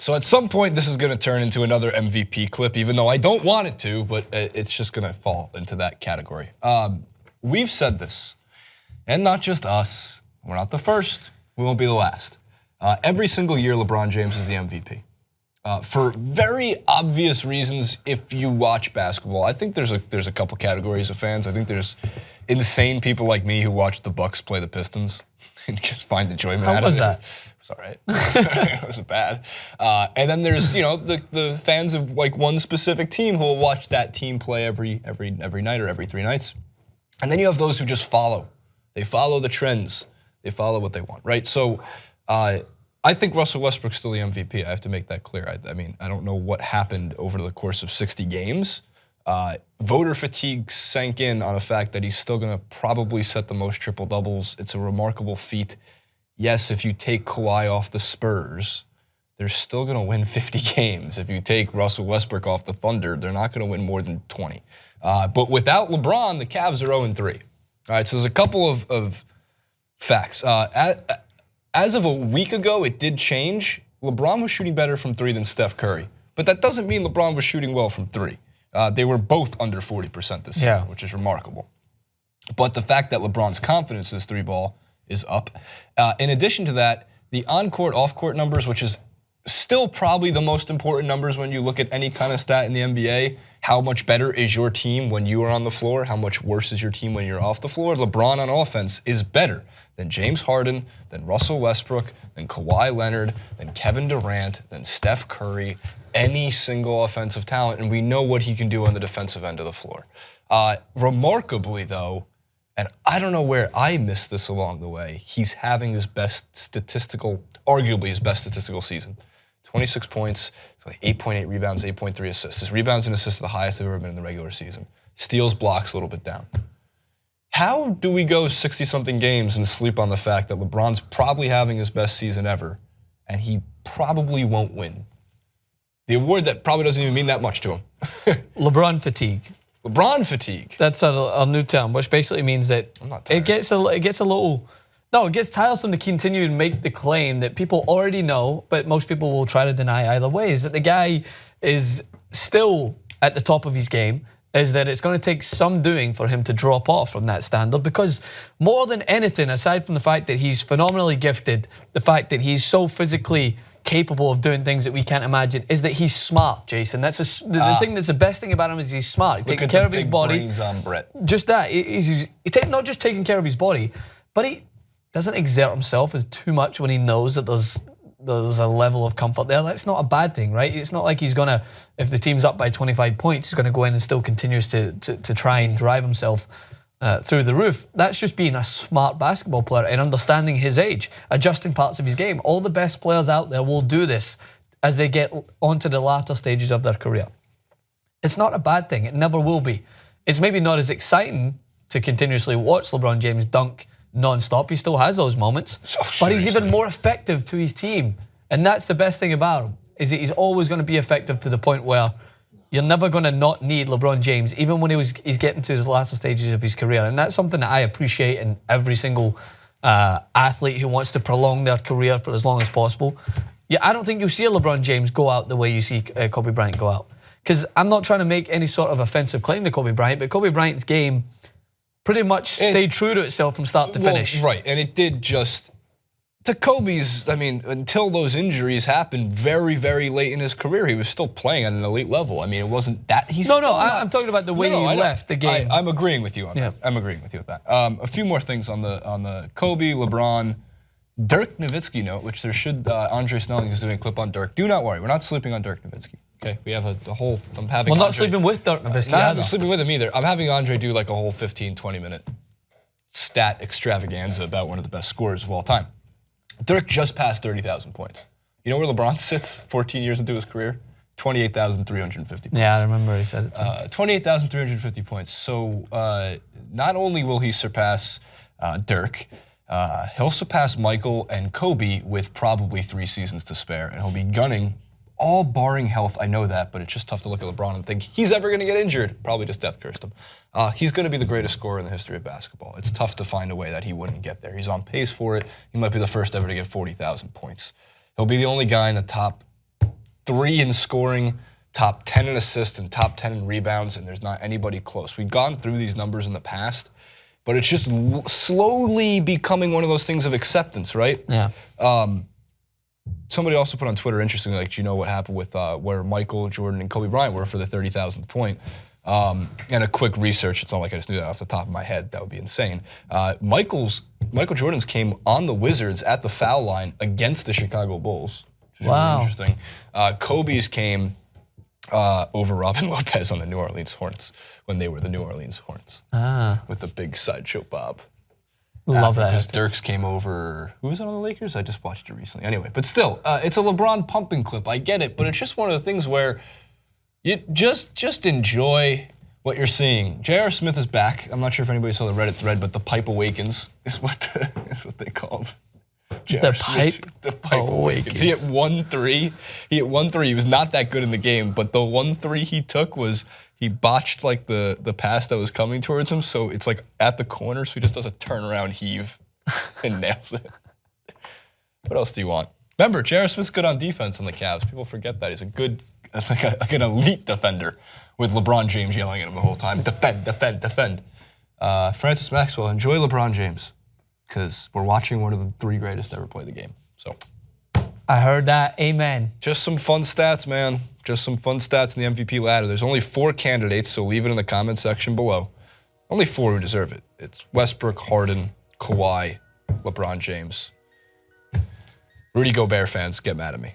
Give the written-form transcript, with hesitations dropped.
So at some point, this is going to turn into another MVP clip, even though I don't want it to, but it's just going to fall into that category. We've said this, and not just us. We're not the first. We won't be the last. Every single year, LeBron James is the MVP. For very obvious reasons, if you watch basketball, I think there's a couple categories of fans. I think there's insane people like me who watch the Bucks play the Pistons and just find enjoyment out of it. How was that? It's all right. It wasn't bad. And then there's the fans of like one specific team who will watch that team play every night or every 3 nights. And then you have those who just follow. They follow the trends. They follow what they want, right? So I think Russell Westbrook's still the MVP. I have to make that clear. I mean, I don't know what happened over the course of 60 games. Voter fatigue sank in on the fact that he's still going to probably set the most triple doubles. It's a remarkable feat. Yes, if you take Kawhi off the Spurs, they're still going to win 50 games. If you take Russell Westbrook off the Thunder, they're not going to win more than 20. But without LeBron, the Cavs are 0-3. All right, so there's a couple of facts. As of a week ago, it did change. LeBron was shooting better from 3 than Steph Curry. But that doesn't mean LeBron was shooting well from 3. They were both under 40% this season, which is remarkable. But the fact that LeBron's confidence in his 3-ball is up. In addition to that, the on-court, off-court numbers, which is still probably the most important numbers when you look at any kind of stat in the NBA. How much better is your team when you are on the floor? How much worse is your team when you're off the floor? LeBron on offense is better than James Harden, than Russell Westbrook, than Kawhi Leonard, than Kevin Durant, than Steph Curry, any single offensive talent, and we know what he can do on the defensive end of the floor. Remarkably, though, and I don't know where I missed this along the way, he's having his arguably his best statistical season. 26 points, it's like 8.8 rebounds, 8.3 assists. His rebounds and assists are the highest they've ever been in the regular season. Steals, blocks a little bit down. How do we go 60-something games and sleep on the fact that LeBron's probably having his best season ever, and he probably won't win? The award that probably doesn't even mean that much to him. LeBron fatigue. LeBron fatigue. That's a new term, which basically means that it gets tiresome to continue and make the claim that people already know, but most people will try to deny either way, is that the guy is still at the top of his game, is that it's going to take some doing for him to drop off from that standard, because more than anything, aside from the fact that he's phenomenally gifted, the fact that he's so physically capable of doing things that we can't imagine, is that he's smart, Jason. That's the thing that's the best thing about him is he's smart. He takes care of his body. On Brett. Just that. He's not just taking care of his body, but he doesn't exert himself as too much when he knows that there's a level of comfort there. That's not a bad thing, right? It's not like he's gonna, if the team's up by 25 points, he's gonna go in and still continues to try and drive himself through the roof. That's just being a smart basketball player and understanding his age, adjusting parts of his game. All the best players out there will do this as they get onto the latter stages of their career. It's not a bad thing. It never will be. It's maybe not as exciting to continuously watch LeBron James dunk non-stop. He still has those moments, but he's even more effective to his team. And that's the best thing about him, is that he's always going to be effective to the point where you're never going to not need LeBron James, even when he's getting to the latter stages of his career. And that's something that I appreciate in every single athlete who wants to prolong their career for as long as possible. Yeah, I don't think you'll see a LeBron James go out the way you see Kobe Bryant go out. Because I'm not trying to make any sort of offensive claim to Kobe Bryant, but Kobe Bryant's game pretty much stayed true to itself from start to finish. Right, and it did just, to Kobe's, I mean, until those injuries happened very, very late in his career, he was still playing at an elite level. I mean, it wasn't that, I'm talking about the way he left the game. I'm agreeing with you on that. I'm agreeing with you with that. A few more things on the Kobe, LeBron, Dirk Nowitzki note, which there should, Andre Snelling is doing a clip on Dirk. Do not worry, we're not sleeping on Dirk Nowitzki. Okay, we have a whole, I'm having Well, not sleeping with Dirk Nowitzki Not sleeping with him either. I'm having Andre do like a whole 15, 20-minute stat extravaganza about one of the best scorers of all time. Dirk just passed 30,000 points. You know where LeBron sits 14 years into his career? 28,350 points. Yeah, I remember he said it too. 28,350 points. So not only will he surpass Dirk, he'll surpass Michael and Kobe with probably 3 seasons to spare, and he'll be gunning, all barring health. I know that, but it's just tough to look at LeBron and think he's ever going to get injured. Probably just death cursed him. He's going to be the greatest scorer in the history of basketball. It's tough to find a way that he wouldn't get there. He's on pace for it. He might be the first ever to get 40,000 points. He'll be the only guy in the top 3 in scoring, top 10 in assists, and top 10 in rebounds, and there's not anybody close. We've gone through these numbers in the past, but it's just slowly becoming one of those things of acceptance, right? Yeah. Somebody also put on Twitter, interestingly, like, do you know what happened with where Michael Jordan and Kobe Bryant were for the 30,000th point? And a quick research, it's not like I just knew that off the top of my head, that would be insane. Michael Jordan's came on the Wizards at the foul line against the Chicago Bulls, which is really interesting. Kobe's came over Robin Lopez on the New Orleans Hornets when they were the New Orleans Hornets with the big sideshow bob. Love that. Because Dirks came over. Who was it on the Lakers? I just watched it recently. Anyway, but still, it's a LeBron pumping clip. I get it, but it's just one of the things where you just enjoy what you're seeing. J.R. Smith is back. I'm not sure if anybody saw the Reddit thread, but the pipe awakens is what they called. The pipe awakens. He hit 1-3. He was not that good in the game, but the 1-3 he took was he botched like the pass that was coming towards him, so it's like at the corner, so he just does a turnaround heave and nails it. What else do you want? Remember, J.R. Smith's good on defense in the Cavs. People forget that. He's a good, like an elite defender with LeBron James yelling at him the whole time. Defend, defend, defend. Francis Maxwell, enjoy LeBron James, because we're watching one of the 3 greatest to ever play the game. So I heard that. Amen. just some fun stats, man. Just some fun stats in the MVP ladder. There's only 4 candidates, so leave it in the comment section below. Only 4 who deserve it. It's Westbrook, Harden, Kawhi, LeBron James. Rudy Gobert fans, get mad at me.